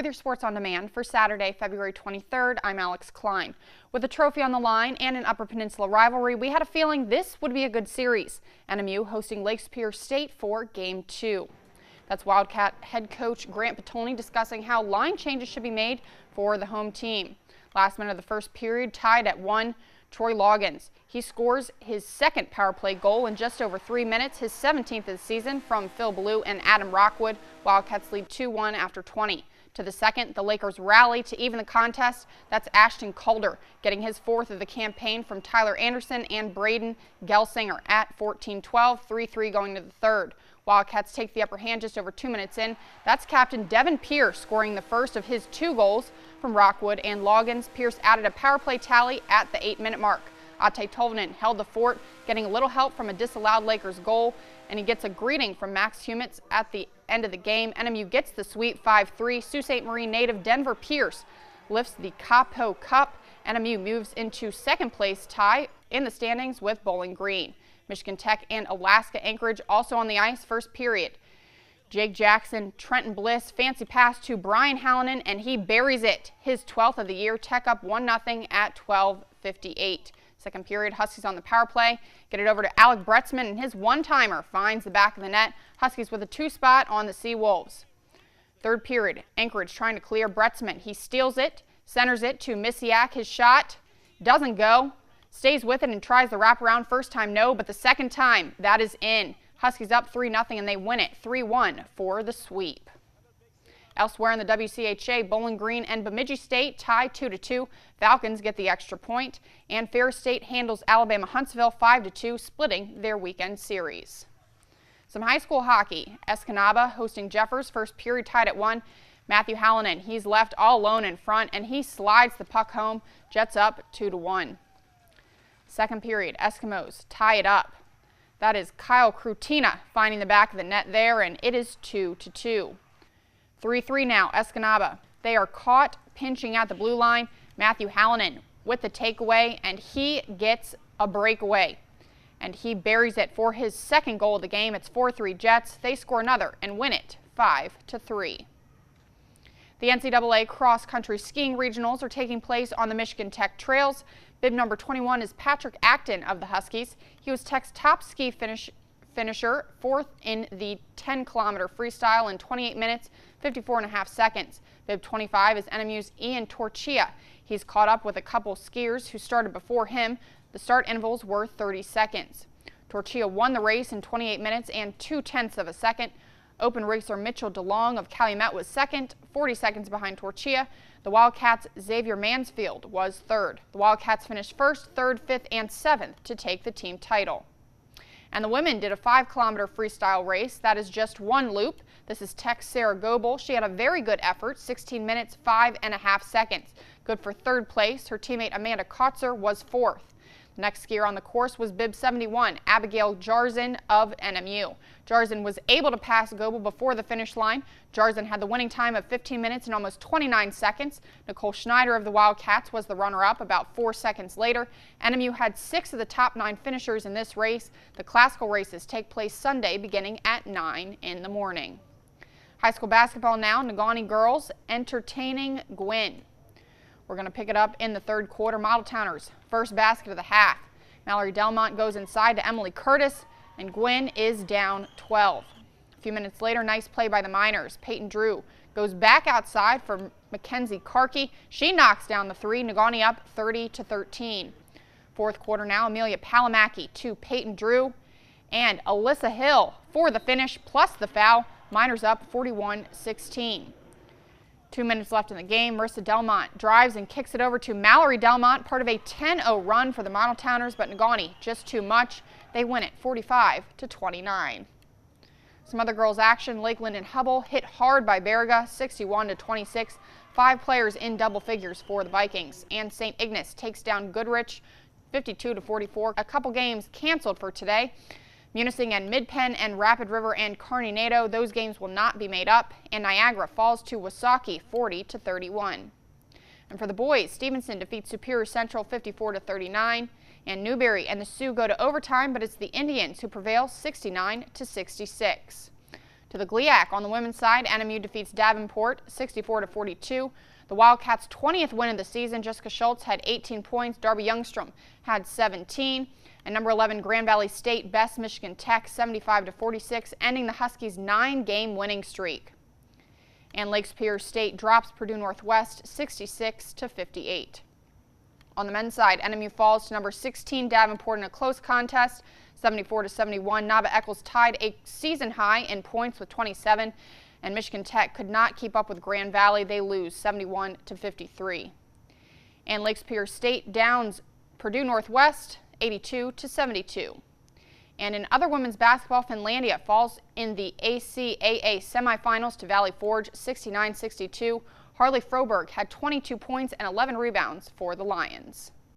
with your Sports on Demand for Saturday, February 23rd. I'm Alex Klein. With a trophy on the line and an Upper Peninsula rivalry, we had a feeling this would be a good series. NMU hosting Lake Superior State for Game 2. That's Wildcat head coach Grant Petone discussing how line changes should be made for the home team. Last minute of the first period, tied at 1, Troy Loggins. He scores his second power play goal in just over 3 minutes, his 17th of the season from Phil Ballou and Adam Rockwood. Wildcats lead 2-1 after 20. To the second, the Lakers rally to even the contest. That's Ashton Calder getting his 4th of the campaign from Tyler Anderson and Braden Gelsinger at 14-12, 3-3 going to the third. Wildcats take the upper hand just over 2 minutes in. That's captain Devin Pierce scoring the first of his 2 goals from Rockwood and Loggins. Pierce added a power play tally at the 8-minute mark. Ate Tolvanen held the fort, getting a little help from a disallowed Lakers goal, and he gets a greeting from Max Humitz at the end of the game. NMU gets the sweep 5-3. Sault Ste. Marie native Denver Pierce lifts the Capo Cup. NMU moves into second place tie in the standings with Bowling Green. Michigan Tech and Alaska Anchorage also on the ice first period. Jake Jackson, Trenton Bliss, fancy pass to Brian Hallinan, and he buries it. His 12th of the year. Tech up 1-0 at 12:58. Second period, Huskies on the power play. Get it over to Alec Bretzman, and his one-timer finds the back of the net. Huskies with a 2 spot on the Seawolves. Third period, Anchorage trying to clear Bretzman. He steals it, centers it to Misiak. His shot doesn't go. Stays with it and tries the wraparound. First time no, but the second time that is in. Huskies up 3-0 and they win it 3-1 for the sweep. Elsewhere in the WCHA, Bowling Green and Bemidji State tie 2-2. Falcons get the extra point, and Ferris State handles Alabama Huntsville 5-2, splitting their weekend series. Some high school hockey. Escanaba hosting Jeffers, first period tied at 1. Matthew Hallinan, he's left all alone in front, and he slides the puck home. Jets up 2-1. Second period, Eskimos tie it up. That is Kyle Krutina finding the back of the net there, and it is 2-2. 3-3 now, Escanaba. They are caught pinching at the blue line. Matthew Hallinan with the takeaway, and he gets a breakaway. And he buries it for his second goal of the game. It's 4-3 Jets. They score another and win it 5-3. The NCAA cross-country skiing regionals are taking place on the Michigan Tech trails. Bib number 21 is Patrick Acton of the Huskies. He was Tech's top ski finisher, 4th in the 10-kilometer freestyle in 28 minutes, 54.5 seconds. Bib 25 is NMU's Ian Torchia. He's caught up with a couple skiers who started before him. The start intervals were 30 seconds. Torchia won the race in 28 minutes and 0.2 of a second. Open racer Mitchell DeLong of Calumet was second, 40 seconds behind Torchia. The Wildcats' Xavier Mansfield was third. The Wildcats finished first, third, fifth, and seventh to take the team title. And the women did a 5-kilometer freestyle race. That is just one loop. This is Tech's Sarah Goebel. She had a very good effort, 16 minutes, 5.5 seconds. Good for third place. Her teammate Amanda Kotzer was fourth. The next skier on the course was Bib 71, Abigail Jarzin of NMU. Jarzin was able to pass Goebel before the finish line. Jarzin had the winning time of 15 minutes and almost 29 seconds. Nicole Schneider of the Wildcats was the runner-up about 4 seconds later. NMU had 6 of the top 9 finishers in this race. The classical races take place Sunday beginning at 9 in the morning. High school basketball now, Negaunee girls entertaining Gwinn. We're going to pick it up in the third quarter. Model Towners, first basket of the half. Mallory Delmont goes inside to Emily Curtis, and Gwinn is down 12. A few minutes later, nice play by the Miners. Peyton Drew goes back outside for Mackenzie Karkey. She knocks down the 3. Negaunee up 30-13. Fourth quarter now, Amelia Palamaki to Peyton Drew, and Alyssa Hill for the finish plus the foul. Miners up 41-16. 2 minutes left in the game. Marissa Delmont drives and kicks it over to Mallory Delmont, part of a 10-0 run for the Model Towners, but Negaunee just too much. They win it 45-29. Some other girls action. Lakeland and Hubble hit hard by Baraga, 61-26. 5 players in double figures for the Vikings. And St. Ignace takes down Goodrich, 52-44. A couple games canceled for today. Munising and Mid-Penn and Rapid River and Kearney Nato, those games will not be made up, and Niagara falls to Wasaki 40-31. And for the boys, Stevenson defeats Superior Central 54-39, and Newberry and the Sioux go to overtime, but it's the Indians who prevail 69-66. To the GLIAC, on the women's side, NMU defeats Davenport 64-42. The Wildcats' 20th win of the season. Jessica Schultz had 18 points. Darby Youngstrom had 17. And number 11, Grand Valley State bests Michigan Tech 75-46, ending the Huskies' 9-game winning streak. And Lake Superior State drops Purdue Northwest 66-58. On the men's side, NMU falls to number 16 Davenport in a close contest, 74-71. Nava Eccles tied a season high in points with 27, and Michigan Tech could not keep up with Grand Valley. They lose 71-53. And Lake Superior State downs Purdue Northwest 82-72. And in other women's basketball, Finlandia falls in the ACAA semifinals to Valley Forge 69-62. Harley Froberg had 22 points and 11 rebounds for the Lions.